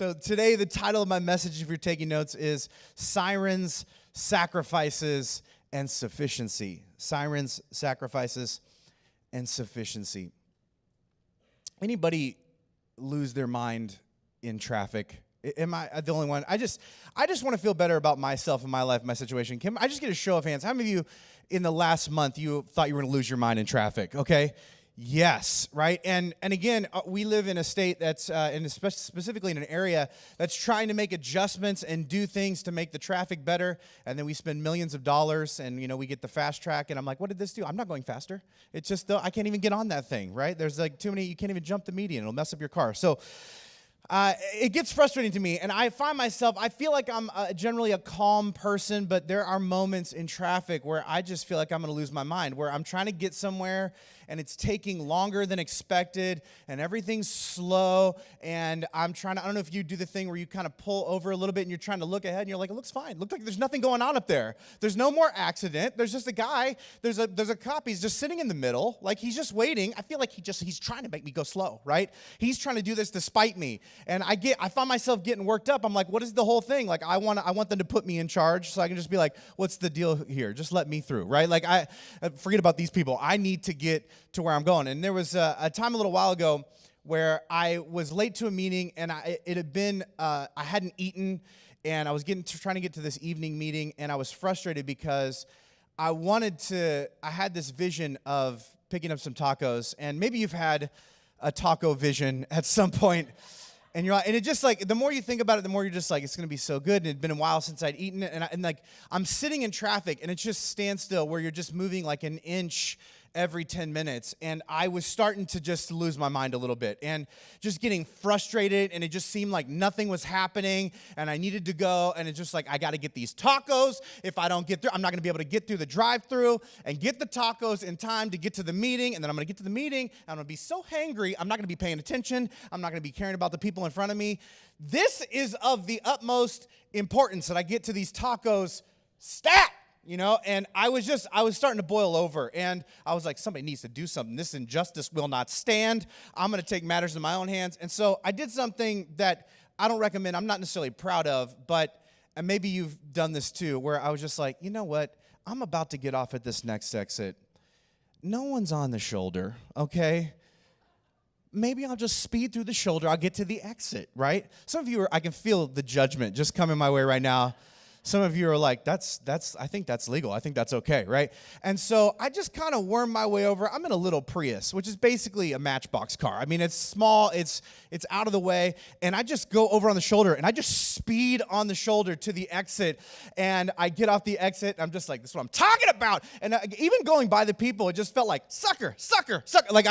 So today, the title of my message, if you're taking notes, is Sirens, Sacrifices, and Sufficiency. Sirens, Sacrifices, and Sufficiency. Anybody lose their mind in traffic? Am I the only one? I just want to feel better about myself and my life, my situation. Can I just get a show of hands? How many of you in the last month you thought you were going to lose your mind in traffic? Okay. Yes, right? And again, we live in a state that's, specifically in an area that's trying to make adjustments and do things to make the traffic better, and then we spend millions of dollars, and, we get the fast track, and I'm like, what did this do? I'm not going faster. It's just, I can't even get on that thing, right? There's like too many, you can't even jump the median. It'll mess up your car. So it gets frustrating to me, and I find myself, I feel like I'm generally a calm person, but there are moments in traffic where I just feel like I'm going to lose my mind, where I'm trying to get somewhere, and it's taking longer than expected, and everything's slow, and I don't know if you do the thing where you kind of pull over a little bit, and you're trying to look ahead, and you're like, it looks fine. Looks like there's nothing going on up there. There's no more accident. There's just a guy. There's a cop. He's just sitting in the middle, like he's just waiting. I feel like he's trying to make me go slow, right? He's trying to do this to spite me, and I find myself getting worked up. I'm like, what is the whole thing? Like, I want them to put me in charge so I can just be like, what's the deal here? Just let me through, right? Like, forget about these people. I need to get to where I'm going. And there was a time a little while ago where I was late to a meeting, and I hadn't eaten, and I was trying to get to this evening meeting, and I was frustrated because I had this vision of picking up some tacos, and maybe you've had a taco vision at some point. And and it just like, the more you think about it, the more you're just like, it's going to be so good. And it'd been a while since I'd eaten it. And I'm sitting in traffic, and it's just standstill where you're just moving like an inch every 10 minutes. And I was starting to just lose my mind a little bit and just getting frustrated. And it just seemed like nothing was happening, and I needed to go. And it's just like, I got to get these tacos. If I don't get through, I'm not going to be able to get through the drive-through and get the tacos in time to get to the meeting. And then I'm going to get to the meeting, and I'm going to be so hangry, I'm not going to be paying attention. I'm not going to be caring about the people in front of me. This is of the utmost importance that I get to these tacos stat. And I was starting to boil over, and I was like, somebody needs to do something. This injustice will not stand. I'm going to take matters in my own hands. And so I did something that I don't recommend. I'm not necessarily proud of, and maybe you've done this too, where I was just like, you know what? I'm about to get off at this next exit. No one's on the shoulder, okay? Maybe I'll just speed through the shoulder. I'll get to the exit, right? Some of you I can feel the judgment just coming my way right now. Some of you are like, I think that's legal. I think that's okay, right? And so I just kind of worm my way over. I'm in a little Prius, which is basically a Matchbox car. I mean, it's small, it's out of the way, and I just go over on the shoulder, and I just speed on the shoulder to the exit, and I get off the exit, and I'm just like, this is what I'm talking about. And even going by the people, it just felt like, sucker. Like,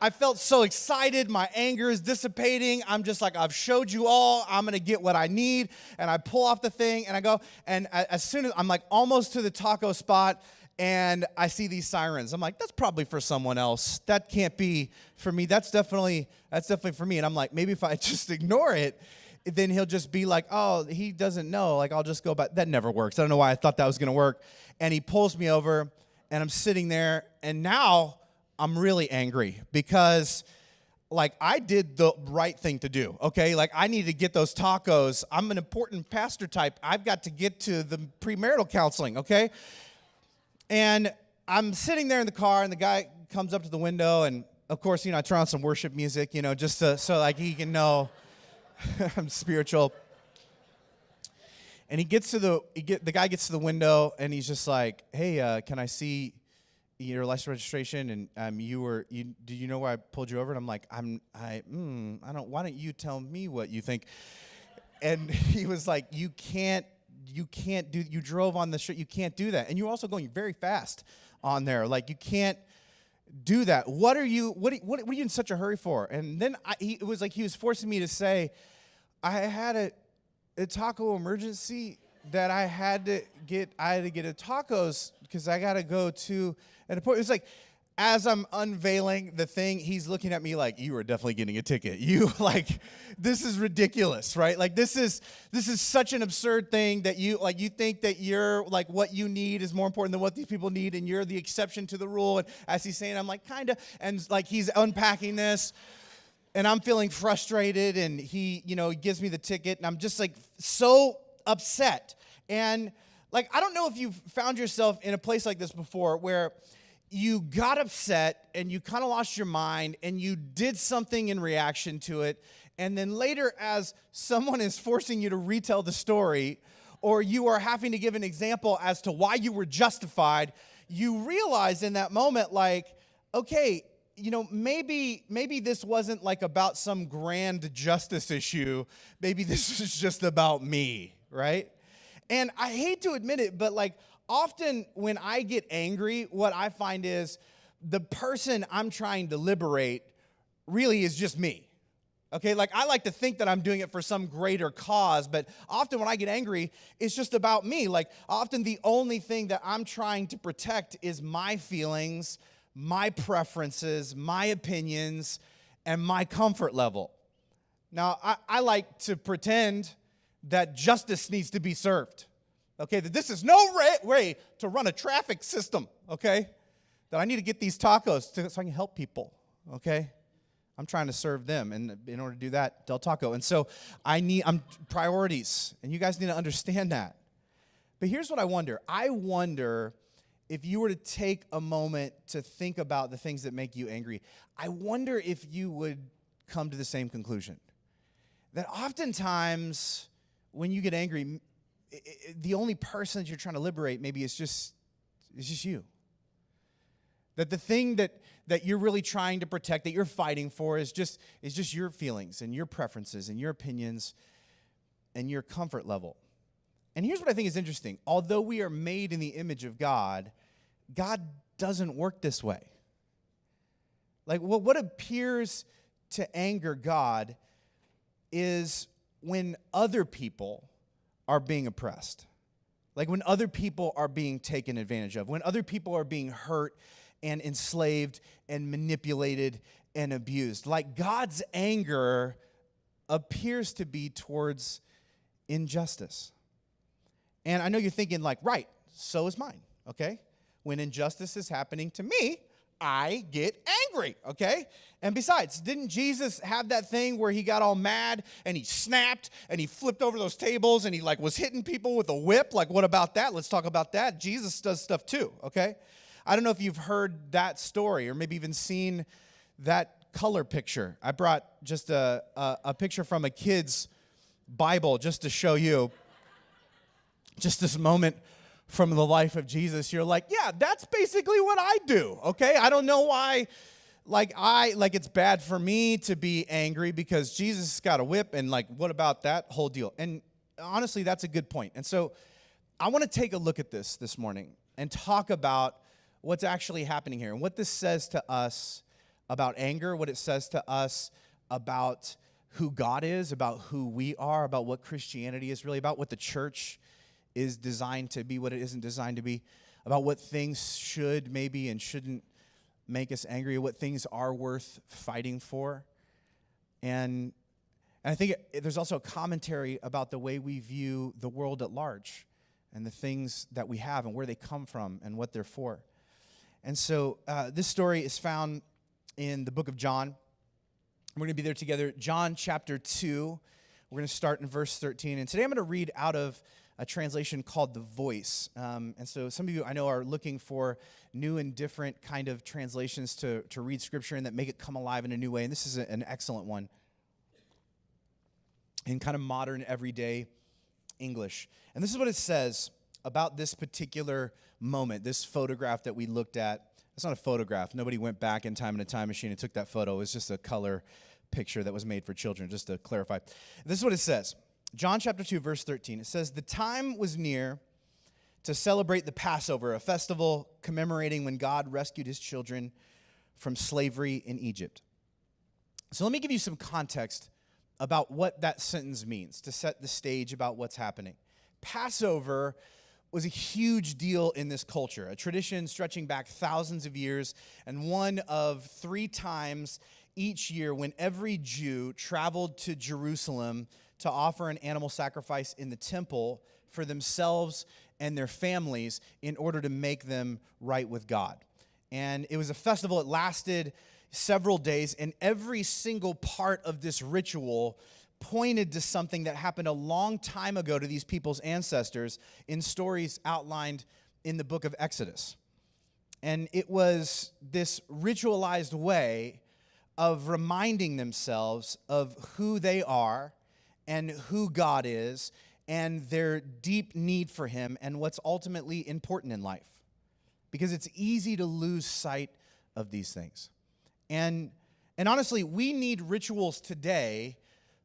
I felt so excited. My anger is dissipating. I'm just like, I've showed you all. I'm going to get what I need. And I pull off the thing, and I go. And as soon as I'm like almost to the taco spot, and I see these sirens, I'm like, that's probably for someone else. That can't be for me. That's definitely for me. And I'm like, maybe if I just ignore it, then he'll just be like, oh, he doesn't know. Like, I'll just go by. That never works. I don't know why I thought that was going to work. And he pulls me over, and I'm sitting there, and now I'm really angry because, like, I did the right thing to do, okay? Like, I need to get those tacos. I'm an important pastor type. I've got to get to the premarital counseling, okay? And I'm sitting there in the car, and the guy comes up to the window, and, of course, I turn on some worship music, just so, like, he can know I'm spiritual. And the guy gets to the window, and he's just like, hey, can I see your license registration? And do you know why I pulled you over? And I'm like, I don't. Why don't you tell me what you think? And he was like, you drove on the street. You can't do that. And you're also going very fast on there. Like, you can't do that. What are you in such a hurry for? And then it was like he was forcing me to say, I had a taco emergency that I had to get a tacos because I got to go to an appointment. It's like, as I'm unveiling the thing, he's looking at me like, you are definitely getting a ticket. This is ridiculous, right? Like, this is such an absurd thing that you think that you're, like, what you need is more important than what these people need, and you're the exception to the rule. And as he's saying, I'm like, kind of, and, like, he's unpacking this. and I'm feeling frustrated, and he gives me the ticket, and I'm just like so upset. And like, I don't know if you've found yourself in a place like this before where you got upset and you kind of lost your mind and you did something in reaction to it. And then later, as someone is forcing you to retell the story, or you are having to give an example as to why you were justified, you realize in that moment, like, okay, maybe this wasn't like about some grand justice issue. Maybe this was just about me, right? And I hate to admit it, but like often when I get angry, what I find is the person I'm trying to liberate really is just me. Okay, like I like to think that I'm doing it for some greater cause, but often when I get angry, it's just about me. Like often the only thing that I'm trying to protect is my feelings, my preferences, my opinions, and my comfort level. Now, I like to pretend that justice needs to be served, okay? That this is no way to run a traffic system, okay? That I need to get these tacos so I can help people, okay? I'm trying to serve them, and in order to do that, Del Taco. And so I'm priorities, and you guys need to understand that. But here's what I wonder. I wonder if you were to take a moment to think about the things that make you angry, I wonder if you would come to the same conclusion. That oftentimes when you get angry, the only person that you're trying to liberate maybe it's just you. That the thing that you're really trying to protect, that you're fighting for is just your feelings and your preferences and your opinions and your comfort level. And here's what I think is interesting. Although we are made in the image of God, God doesn't work this way. Like what appears to anger God is when other people are being oppressed. Like when other people are being taken advantage of, when other people are being hurt and enslaved and manipulated and abused. Like God's anger appears to be towards injustice. And I know you're thinking like, right, so is mine, okay? When injustice is happening to me, I get angry, okay? And besides, didn't Jesus have that thing where he got all mad and he snapped and he flipped over those tables and he like was hitting people with a whip? Like, what about that? Let's talk about that. Jesus does stuff too, okay? I don't know if you've heard that story or maybe even seen that color picture. I brought just a picture from a kid's Bible just to show you just this moment from the life of Jesus. You're like, yeah, that's basically what I do, okay? I don't know why, it's bad for me to be angry because Jesus got a whip and like, what about that whole deal? And honestly, that's a good point. And so I want to take a look at this morning and talk about what's actually happening here and what this says to us about anger, what it says to us about who God is, about who we are, about what Christianity is really about, what the church is designed to be, what it isn't designed to be, about what things should maybe and shouldn't make us angry, what things are worth fighting for. And I think there's also a commentary about the way we view the world at large and the things that we have and where they come from and what they're for. And so this story is found in the book of John. We're going to be there together. John chapter 2. We're going to start in verse 13. And today I'm going to read out of a translation called The Voice. And so some of you I know are looking for new and different kind of translations to read Scripture and that make it come alive in a new way. And this is an excellent one in kind of modern, everyday English. And this is what it says about this particular moment, this photograph that we looked at. It's not a photograph. Nobody went back in time in a time machine and took that photo. It was just a color picture that was made for children, just to clarify. This is what it says. John chapter 2, verse 13. It says, "The time was near to celebrate the Passover, a festival commemorating when God rescued his children from slavery in Egypt." So let me give you some context about what that sentence means to set the stage about what's happening. Passover was a huge deal in this culture, a tradition stretching back thousands of years, and one of 3 times each year when every Jew traveled to Jerusalem to offer an animal sacrifice in the temple for themselves and their families in order to make them right with God. And it was a festival that lasted several days, and every single part of this ritual pointed to something that happened a long time ago to these people's ancestors in stories outlined in the book of Exodus. And it was this ritualized way of reminding themselves of who they are and who God is and their deep need for him and what's ultimately important in life. Because it's easy to lose sight of these things. And honestly, we need rituals today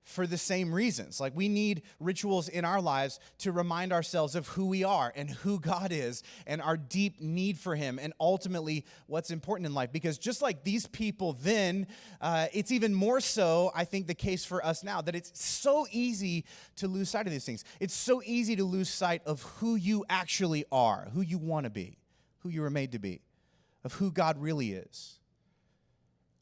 for the same reasons. Like, we need rituals in our lives to remind ourselves of who we are and who God is and our deep need for him and ultimately what's important in life. Because just like these people then, it's even more so, I think, the case for us now, that it's so easy to lose sight of these things. It's so easy to lose sight of who you actually are, who you want to be, who you were made to be, of who God really is,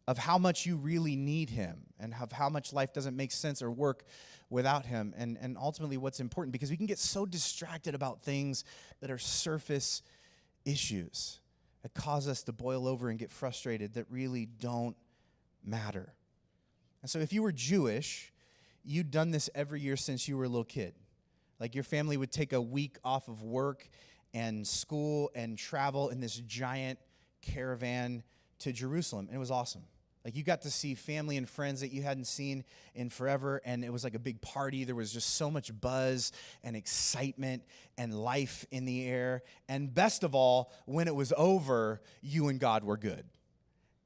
of how much you really need him, and of how much life doesn't make sense or work without him, and ultimately what's important, because we can get so distracted about things that are surface issues that cause us to boil over and get frustrated that really don't matter. And so if you were Jewish, you'd done this every year since you were a little kid. Like, your family would take a week off of work and school and travel in this giant caravan to Jerusalem, and it was awesome. Like, you got to see family and friends that you hadn't seen in forever, and it was like a big party. There was just so much buzz and excitement and life in the air. And best of all, when it was over, you and God were good.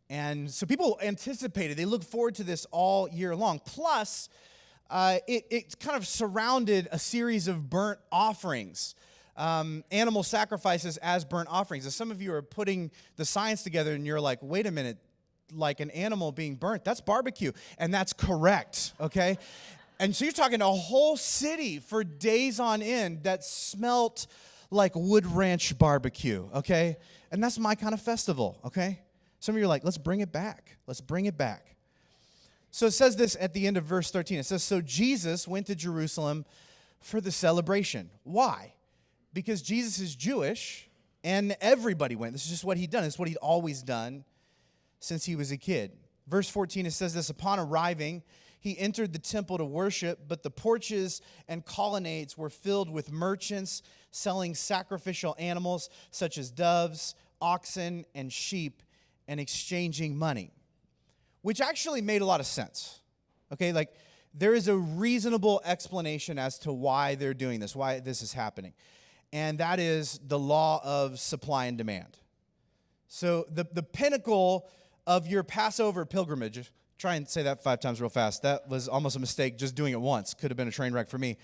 And so people anticipated, they looked forward to this all year long. Plus, it kind of surrounded a series of burnt offerings, animal sacrifices as burnt offerings. And some of you are putting the science together, and you're like, wait a minute, like an animal being burnt, that's barbecue. And that's correct, okay? And so you're talking a whole city for days on end that smelt like Wood Ranch barbecue, okay? And that's my kind of festival, okay? Some of you are like, let's bring it back. Let's bring it back. So it says this at the end of verse 13. It says, so Jesus went to Jerusalem for the celebration. Why? Because Jesus is Jewish, and everybody went. This is just what he'd done. It's what he'd always done since he was a kid. Verse 14, it says this, upon arriving, he entered the temple to worship, but the porches and colonnades were filled with merchants selling sacrificial animals such as doves, oxen, and sheep, and exchanging money, which actually made a lot of sense. Okay, like, there is a reasonable explanation as to why they're doing this, why this is happening. And that is the law of supply and demand. So the pinnacle of your Passover pilgrimage, try and say that 5 times real fast. That was almost a mistake just doing it once. Could have been a train wreck for me.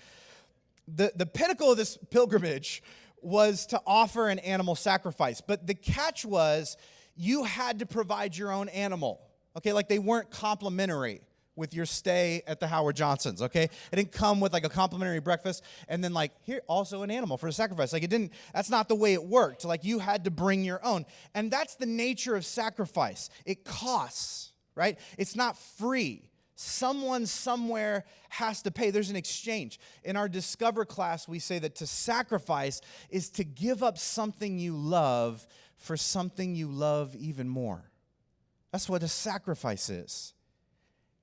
The pinnacle of this pilgrimage was to offer an animal sacrifice. But the catch was you had to provide your own animal. Okay, like, they weren't complimentary with your stay at the Howard Johnsons, okay? It didn't come with like a complimentary breakfast and then like, here, also an animal for a sacrifice. Like, it didn't, that's not the way it worked. Like, you had to bring your own. And that's the nature of sacrifice. It costs, right? It's not free. Someone somewhere has to pay. There's an exchange. In our Discover class, we say that to sacrifice is to give up something you love for something you love even more. That's what a sacrifice is.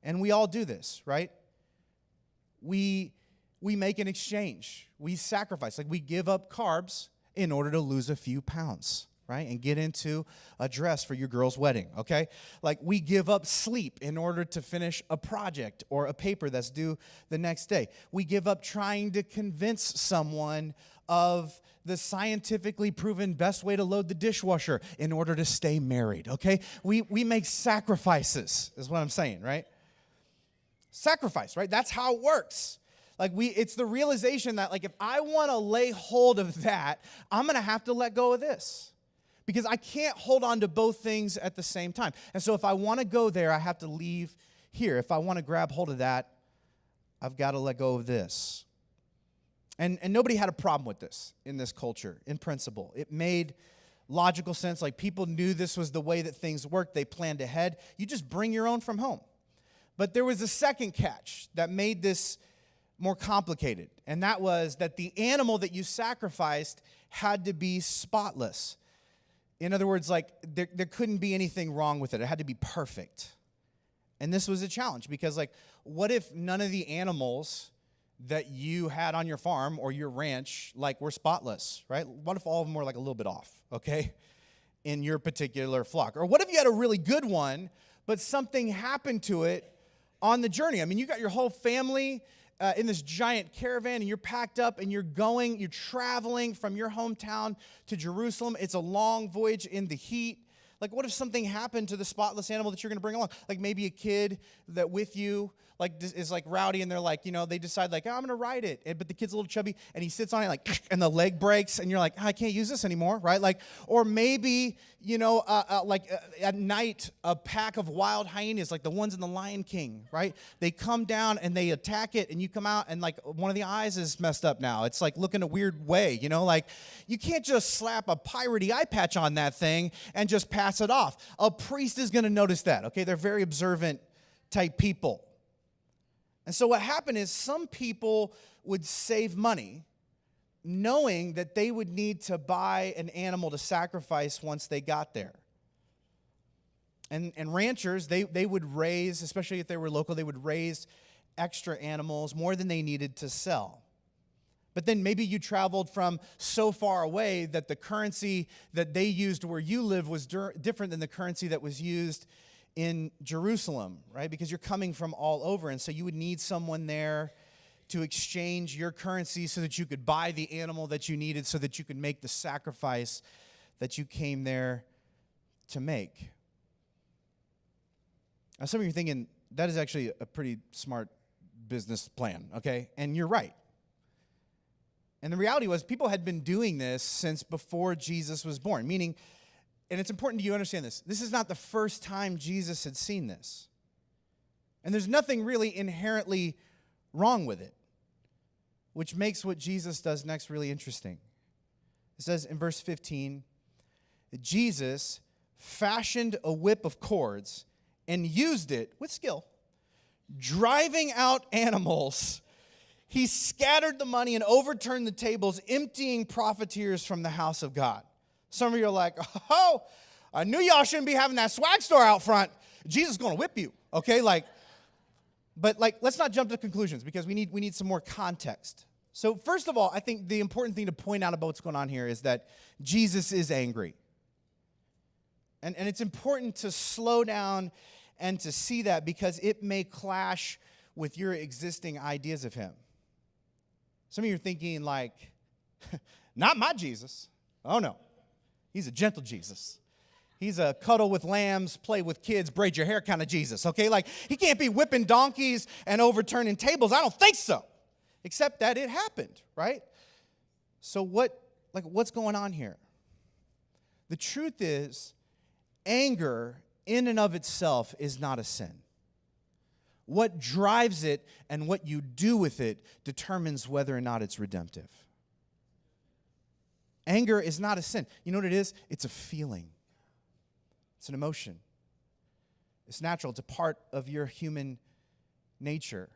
And we all do this, right? We make an exchange. We sacrifice. Like, we give up carbs in order to lose a few pounds, right? And get into a dress for your girl's wedding, okay? Like, we give up sleep in order to finish a project or a paper that's due the next day. We give up trying to convince someone of the scientifically proven best way to load the dishwasher in order to stay married, okay? We make sacrifices, is what I'm saying, right? Sacrifice, right? That's how it works. Like, it's the realization that, like, if I want to lay hold of that, I'm going to have to let go of this, because I can't hold on to both things at the same time. And so if I want to go there, I have to leave here. If I want to grab hold of that, I've got to let go of this. And nobody had a problem with this in this culture, in principle. It made logical sense. Like, people knew this was the way that things worked. They planned ahead. You just bring your own from home. But there was a second catch that made this more complicated, and that was that the animal that you sacrificed had to be spotless. In other words, like there couldn't be anything wrong with it. It had to be perfect. And this was a challenge because, like, what if none of the animals that you had on your farm or your ranch, like, were spotless, right? What if all of them were, like, a little bit off, okay, in your particular flock? Or what if you had a really good one, but something happened to it on the journey? I mean, you got your whole family in this giant caravan, and you're packed up, and you're traveling from your hometown to Jerusalem. It's a long voyage in the heat. Like, what if something happened to the spotless animal that you're going to bring along? Like, maybe a kid that with you, like, is, like, rowdy, and they're like, they decide, like, oh, I'm going to ride it. But the kid's a little chubby, and he sits on it, like, and the leg breaks, and you're like, I can't use this anymore, right? Like, or maybe, at night, a pack of wild hyenas, like the ones in The Lion King, right? They come down, and they attack it, and you come out, and, like, one of the eyes is messed up now. It's, like, looking a weird way, like, you can't just slap a piratey eye patch on that thing and just pass it off. A priest is going to notice that, okay? They're very observant type people. And so what happened is some people would save money knowing that they would need to buy an animal to sacrifice once they got there. And ranchers, they would raise, especially if they were local, they would raise extra animals, more than they needed to sell. But then maybe you traveled from so far away that the currency that they used where you live was different than the currency that was used in Jerusalem, right? Because you're coming from all over, and so you would need someone there to exchange your currency so that you could buy the animal that you needed, so that you could make the sacrifice that you came there to make. Now, some of you are thinking, that is actually a pretty smart business plan, okay? And you're right. And the reality was, people had been doing this since before Jesus was born, meaning, and it's important you understand this, this is not the first time Jesus had seen this. And there's nothing really inherently wrong with it, which makes what Jesus does next really interesting. It says in verse 15, that Jesus fashioned a whip of cords and used it with skill, driving out animals. He scattered the money and overturned the tables, emptying profiteers from the house of God. Some of you are like, oh, I knew y'all shouldn't be having that swag store out front. Jesus is going to whip you, okay? But let's not jump to conclusions because we need some more context. So first of all, I think the important thing to point out about what's going on here is that Jesus is angry. And it's important to slow down and to see that because it may clash with your existing ideas of him. Some of you are thinking like, not my Jesus. Oh, no. He's a gentle Jesus. He's a cuddle with lambs, play with kids, braid your hair kind of Jesus, okay? Like, he can't be whipping donkeys and overturning tables. I don't think so. Except that it happened, right? So what's going on here? The truth is, anger in and of itself is not a sin. What drives it and what you do with it determines whether or not it's redemptive. Anger is not a sin. You know what it is? It's a feeling. It's an emotion. It's natural. It's a part of your human nature.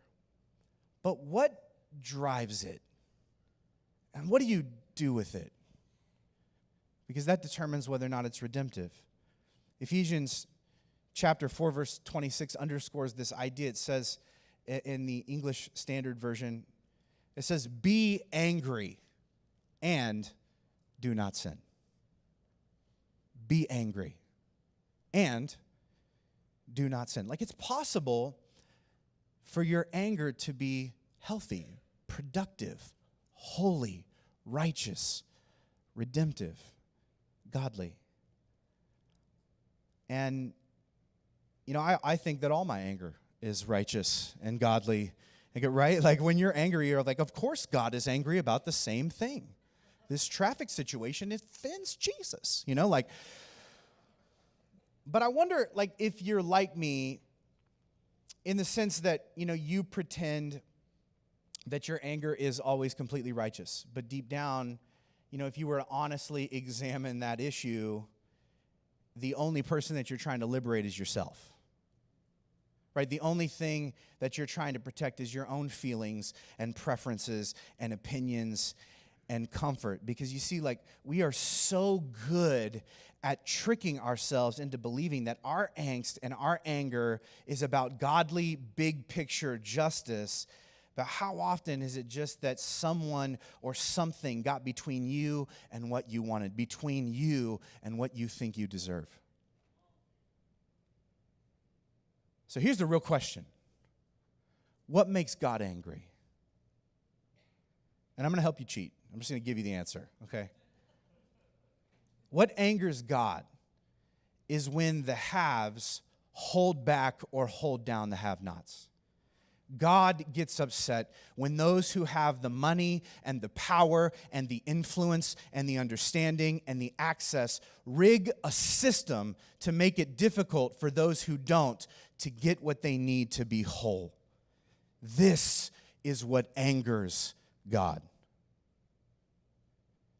But what drives it? And what do you do with it? Because that determines whether or not it's redemptive. Ephesians chapter 4, verse 26 underscores this idea. It says in the English Standard Version, it says, be angry and do not sin. Be angry and do not sin. Like, it's possible for your anger to be healthy, productive, holy, righteous, redemptive, godly. And, I think that all my anger is righteous and godly. Right? Like, when you're angry, you're like, of course God is angry about the same thing. This traffic situation, it offends Jesus, But I wonder, if you're like me in the sense that, you pretend that your anger is always completely righteous. But deep down, if you were to honestly examine that issue, the only person that you're trying to liberate is yourself. Right? The only thing that you're trying to protect is your own feelings and preferences and opinions and comfort. Because you see, like, we are so good at tricking ourselves into believing that our angst and our anger is about godly, big picture justice. But how often is it just that someone or something got between you and what you wanted, between you and what you think you deserve? So here's the real question. What makes God angry? And I'm going to help you cheat. I'm just going to give you the answer, okay? What angers God is when the haves hold back or hold down the have-nots. God gets upset when those who have the money and the power and the influence and the understanding and the access rig a system to make it difficult for those who don't to get what they need to be whole. This is what angers God.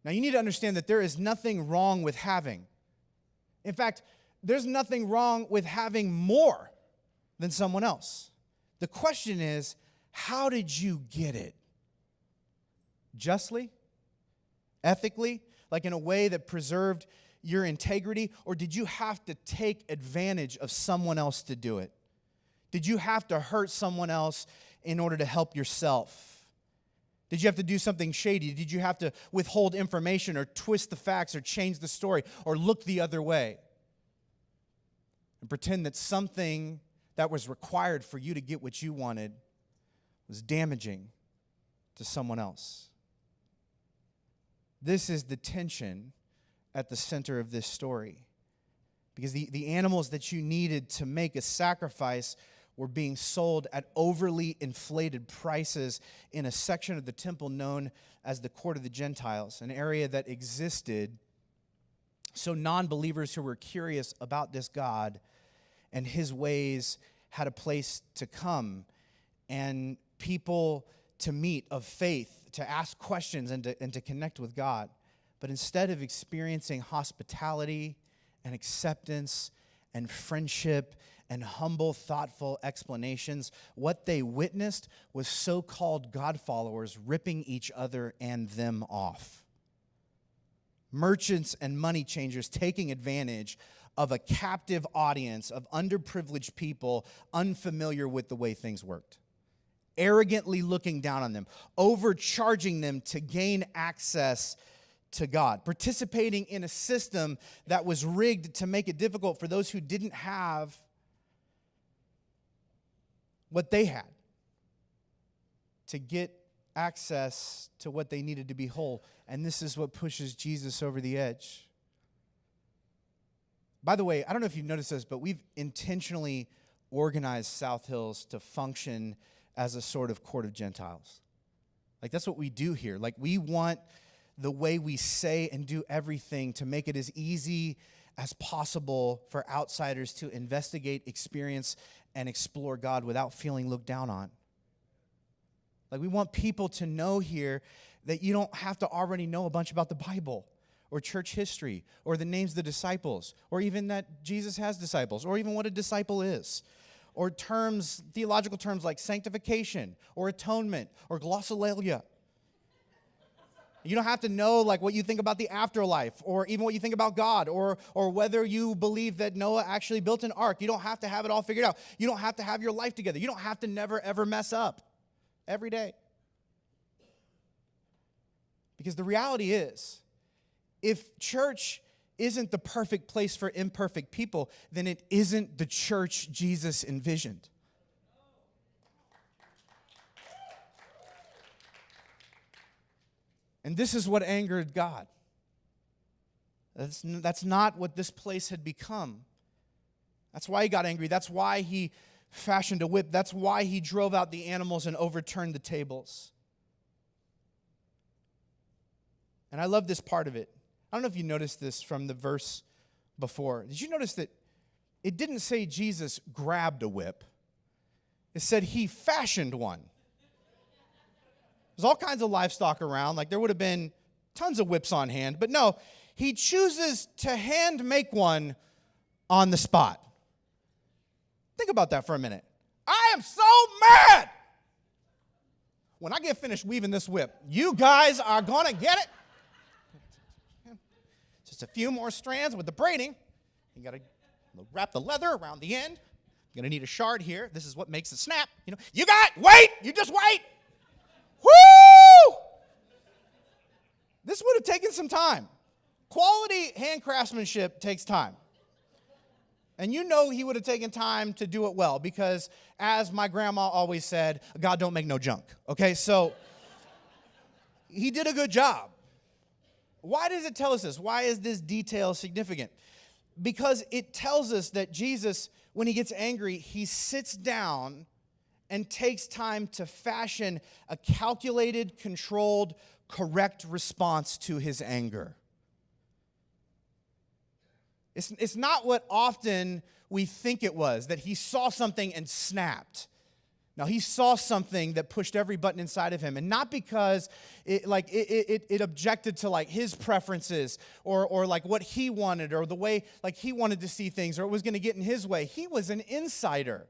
Now, you need to understand that there is nothing wrong with having. In fact, there's nothing wrong with having more than someone else. The question is, how did you get it? Justly? Ethically? Like in a way that preserved your integrity? Or did you have to take advantage of someone else to do it? Did you have to hurt someone else in order to help yourself? Did you have to do something shady? Did you have to withhold information or twist the facts or change the story or look the other way? And pretend that something that was required for you to get what you wanted was damaging to someone else. This is the tension at the center of this story. Because the animals that you needed to make a sacrifice were being sold at overly inflated prices in a section of the temple known as the Court of the Gentiles, an area that existed so non-believers who were curious about this God and his ways had a place to come, and people to meet of faith, to ask questions and to connect with God. But instead of experiencing hospitality and acceptance and friendship and humble, thoughtful explanations, what they witnessed was so-called God followers ripping each other and them off. Merchants and money changers taking advantage of a captive audience of underprivileged people unfamiliar with the way things worked. Arrogantly looking down on them, overcharging them to gain access to God, participating in a system that was rigged to make it difficult for those who didn't have what they had to get access to what they needed to be whole. And this is what pushes Jesus over the edge. By the way, I don't know if you've noticed this, but we've intentionally organized South Hills to function as a sort of court of Gentiles. Like, that's what we do here. Like, we want the way we say and do everything to make it as easy as possible for outsiders to investigate, experience, and explore God without feeling looked down on. Like, we want people to know here that you don't have to already know a bunch about the Bible or church history or the names of the disciples or even that Jesus has disciples or even what a disciple is or terms, theological terms like sanctification or atonement or glossolalia. You don't have to know like what you think about the afterlife or even what you think about God or whether you believe that Noah actually built an ark. You don't have to have it all figured out. You don't have to have your life together. You don't have to never, ever mess up every day. Because the reality is, if church isn't the perfect place for imperfect people, then it isn't the church Jesus envisioned. And this is what angered God. That's not what this place had become. That's why he got angry. That's why he fashioned a whip. That's why he drove out the animals and overturned the tables. And I love this part of it. I don't know if you noticed this from the verse before. Did you notice that it didn't say Jesus grabbed a whip? It said he fashioned one. There's all kinds of livestock around. Like there would have been tons of whips on hand. But no, he chooses to hand make one on the spot. Think about that for a minute. I am so mad. when I get finished weaving this whip, you guys are going to get it. Just a few more strands with the braiding. You got to wrap the leather around the end. You're going to need a shard here. This is what makes it snap. Wait! You just wait! Woo! This would have taken some time. Quality hand craftsmanship takes time. And he would have taken time to do it well because, as my grandma always said, God don't make no junk. Okay, so he did a good job. Why does it tell us this? Why is this detail significant? Because it tells us that Jesus, when he gets angry, he sits down and takes time to fashion a calculated, controlled, correct response to his anger. It's not what often we think it was, that he saw something and snapped. Now, he saw something that pushed every button inside of him, and not because it objected to his preferences or what he wanted or the way he wanted to see things or it was going to get in his way. He was an insider.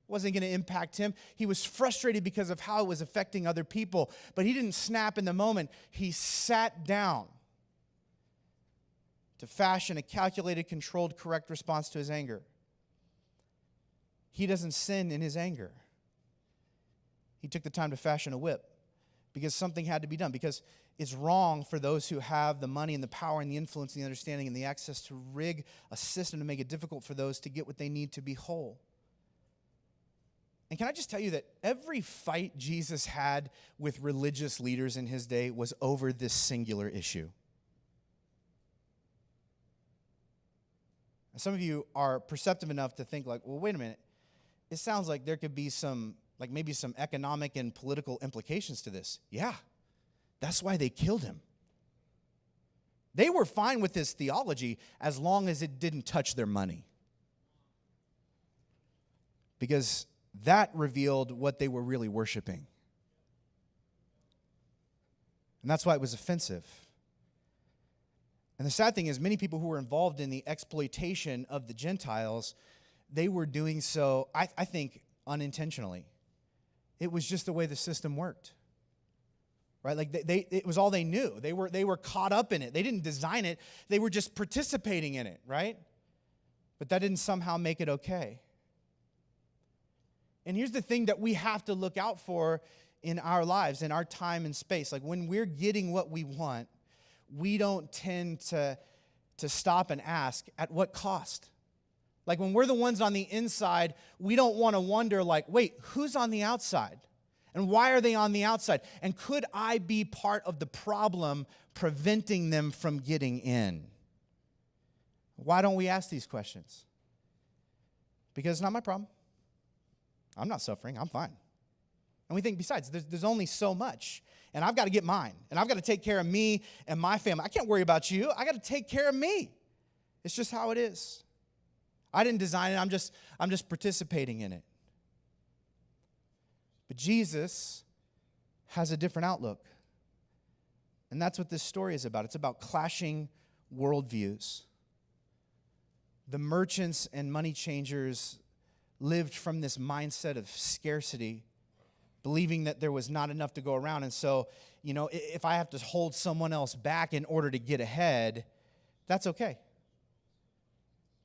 It wasn't going to impact him. He was frustrated because of how it was affecting other people, but he didn't snap in the moment. He sat down to fashion a calculated, controlled, correct response to his anger. He doesn't sin in his anger. He took the time to fashion a whip because something had to be done, because it's wrong for those who have the money and the power and the influence and the understanding and the access to rig a system to make it difficult for those to get what they need to be whole. And can I just tell you that every fight Jesus had with religious leaders in his day was over this singular issue. Some of you are perceptive enough to think well, wait a minute. It sounds like there could be maybe some economic and political implications to this. Yeah, that's why they killed him. They were fine with his theology as long as it didn't touch their money. Because that revealed what they were really worshiping. And that's why it was offensive. And the sad thing is, many people who were involved in the exploitation of the Gentiles, they were doing so, I think, unintentionally. It was just the way the system worked. Right? It was all they knew. They were caught up in it. They didn't design it. They were just participating in it, right? But that didn't somehow make it okay. And here's the thing that we have to look out for in our lives, in our time and space. When we're getting what we want, we don't tend to stop and ask, at what cost? When we're the ones on the inside, we don't want to wonder, wait, who's on the outside? And why are they on the outside? And could I be part of the problem preventing them from getting in? Why don't we ask these questions? Because it's not my problem. I'm not suffering. I'm fine. And we think, besides, there's only so much. And I've got to get mine. And I've got to take care of me and my family. I can't worry about you. I got to take care of me. It's just how it is. I didn't design it. I'm just participating in it. But Jesus has a different outlook. And that's what this story is about. It's about clashing worldviews. The merchants and money changers lived from this mindset of scarcity, believing that there was not enough to go around. And so, if I have to hold someone else back in order to get ahead, that's okay.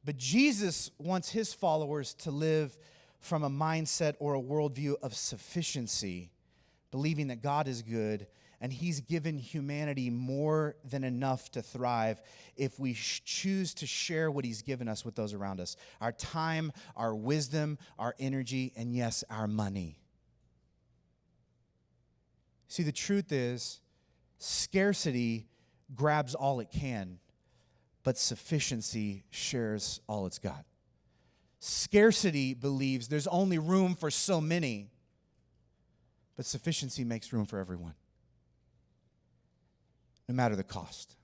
But Jesus wants his followers to live from a mindset or a worldview of sufficiency, believing that God is good and he's given humanity more than enough to thrive if we choose to share what he's given us with those around us. Our time, our wisdom, our energy, and yes, our money. See, the truth is, scarcity grabs all it can, but sufficiency shares all it's got. Scarcity believes there's only room for so many, but sufficiency makes room for everyone, no matter the cost.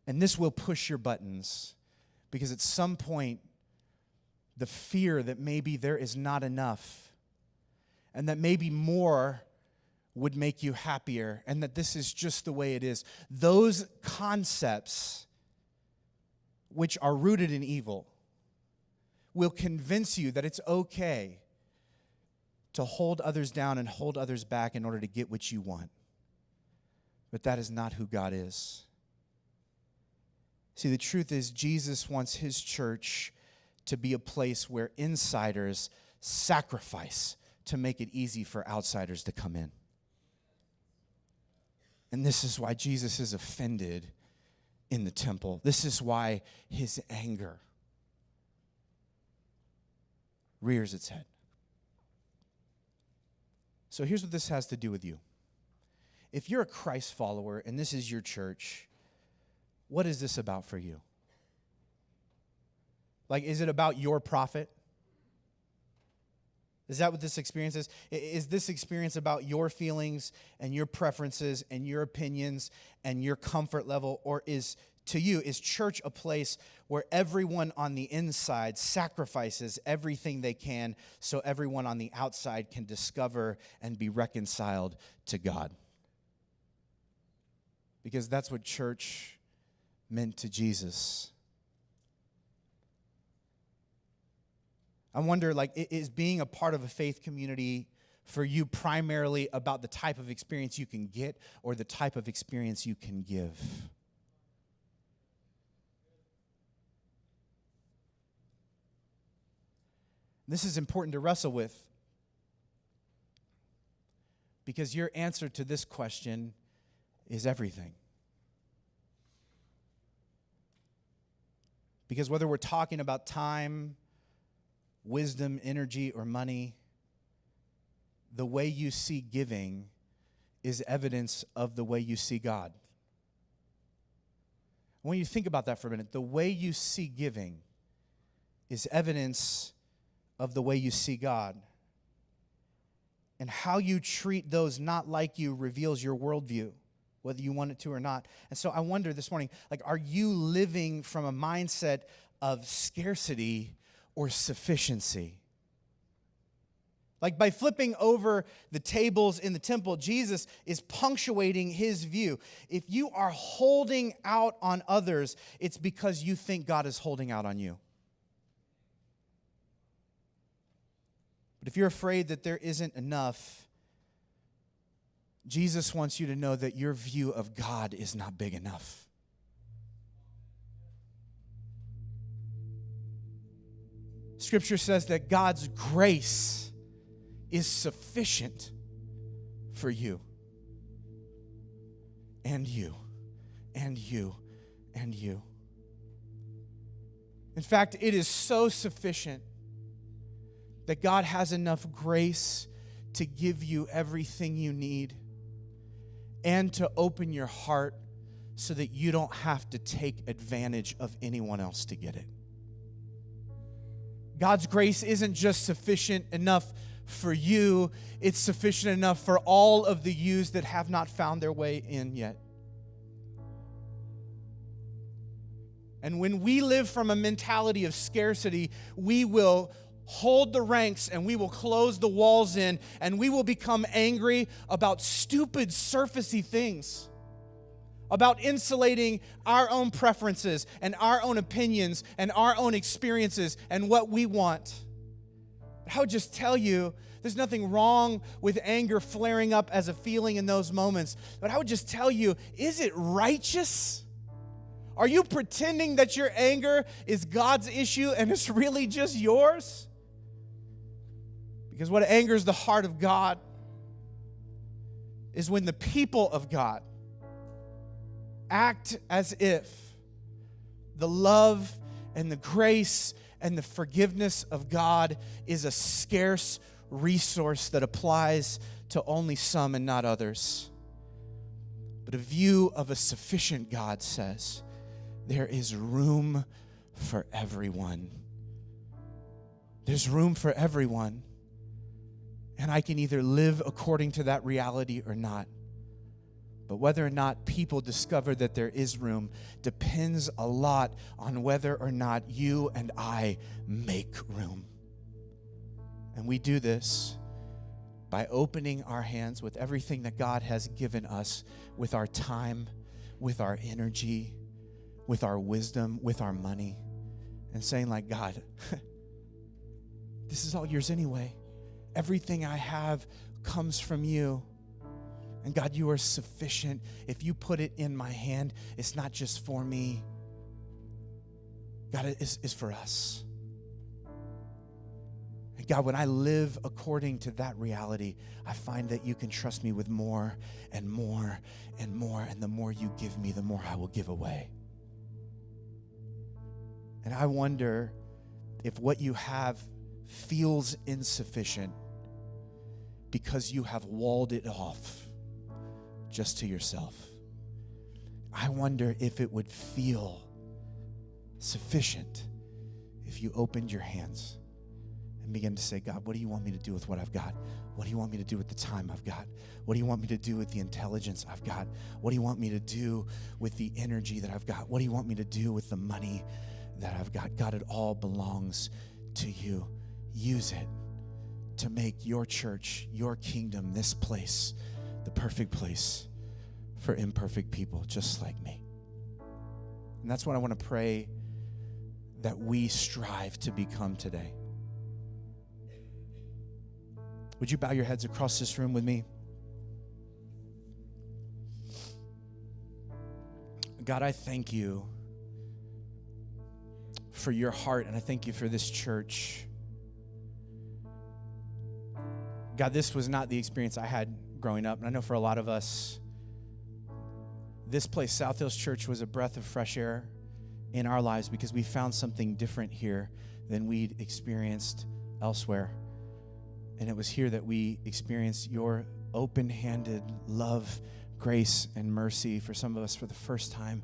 And this will push your buttons, because at some point, the fear that maybe there is not enough and that maybe more would make you happier and that this is just the way it is, those concepts, which are rooted in evil, will convince you that it's okay to hold others down and hold others back in order to get what you want. But that is not who God is. See, the truth is Jesus wants his church to be a place where insiders sacrifice to make it easy for outsiders to come in. And this is why Jesus is offended in the temple. This is why his anger rears its head. So here's what this has to do with you. If you're a Christ follower and this is your church, what is this about for you? Like, is it about your profit? Is that what this experience is? Is this experience about your feelings and your preferences and your opinions and your comfort level? Or is church a place where everyone on the inside sacrifices everything they can so everyone on the outside can discover and be reconciled to God? Because that's what church meant to Jesus. I wonder, is being a part of a faith community for you primarily about the type of experience you can get or the type of experience you can give? This is important to wrestle with because your answer to this question is everything. Because whether we're talking about time, wisdom, energy, or money, the way you see giving is evidence of the way you see God. When you think about that for a minute, the way you see giving is evidence of the way you see God. And how you treat those not like you reveals your worldview, whether you want it to or not. And so I wonder this morning, are you living from a mindset of scarcity or sufficiency? By flipping over the tables in the temple, Jesus is punctuating his view. If you are holding out on others, it's because you think God is holding out on you. But if you're afraid that there isn't enough, Jesus wants you to know that your view of God is not big enough. Scripture says that God's grace is sufficient for you and you and you and you. In fact, it is so sufficient that God has enough grace to give you everything you need and to open your heart so that you don't have to take advantage of anyone else to get it. God's grace isn't just sufficient enough for you, it's sufficient enough for all of the yous that have not found their way in yet. And when we live from a mentality of scarcity, we will hold the ranks and we will close the walls in and we will become angry about stupid surfacey things, about insulating our own preferences and our own opinions and our own experiences and what we want. I would just tell you, there's nothing wrong with anger flaring up as a feeling in those moments. But I would just tell you, is it righteous? Are you pretending that your anger is God's issue and it's really just yours? Because what angers the heart of God is when the people of God act as if the love and the grace and the forgiveness of God is a scarce resource that applies to only some and not others. But a view of a sufficient God says, there is room for everyone. There's room for everyone. And I can either live according to that reality or not. But whether or not people discover that there is room depends a lot on whether or not you and I make room. And we do this by opening our hands with everything that God has given us, with our time, with our energy, with our wisdom, with our money, and saying, God, this is all yours anyway. Everything I have comes from you. And God, you are sufficient. If you put it in my hand, it's not just for me. God, it is for us. And God, when I live according to that reality, I find that you can trust me with more and more and more. And the more you give me, the more I will give away. And I wonder if what you have feels insufficient because you have walled it off just to yourself. I wonder if it would feel sufficient if you opened your hands and began to say, God, what do you want me to do with what I've got? What do you want me to do with the time I've got? What do you want me to do with the intelligence I've got? What do you want me to do with the energy that I've got? What do you want me to do with the money that I've got? God, it all belongs to you. Use it to make your church, your kingdom, this place, the perfect place for imperfect people just like me. And that's what I want to pray that we strive to become today. Would you bow your heads across this room with me? God, I thank you for your heart, and I thank you for this church. God, this was not the experience I had growing up, and I know for a lot of us, this place, South Hills Church, was a breath of fresh air in our lives because we found something different here than we'd experienced elsewhere. And it was here that we experienced your open-handed love, grace, and mercy for some of us for the first time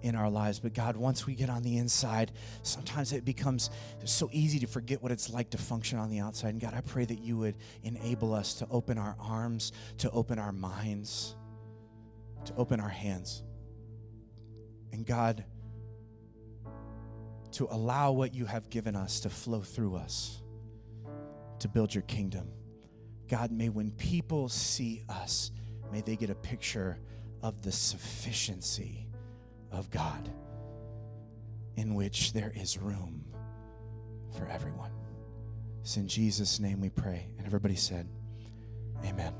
in our lives. But God, once we get on the inside, sometimes it becomes so easy to forget what it's like to function on the outside. And God, I pray that you would enable us to open our arms, to open our minds, to open our hands. And God, to allow what you have given us to flow through us to build your kingdom. God, may when people see us, may they get a picture of the sufficiency of God in which there is room for everyone. It's in Jesus' name we pray. And everybody said, amen.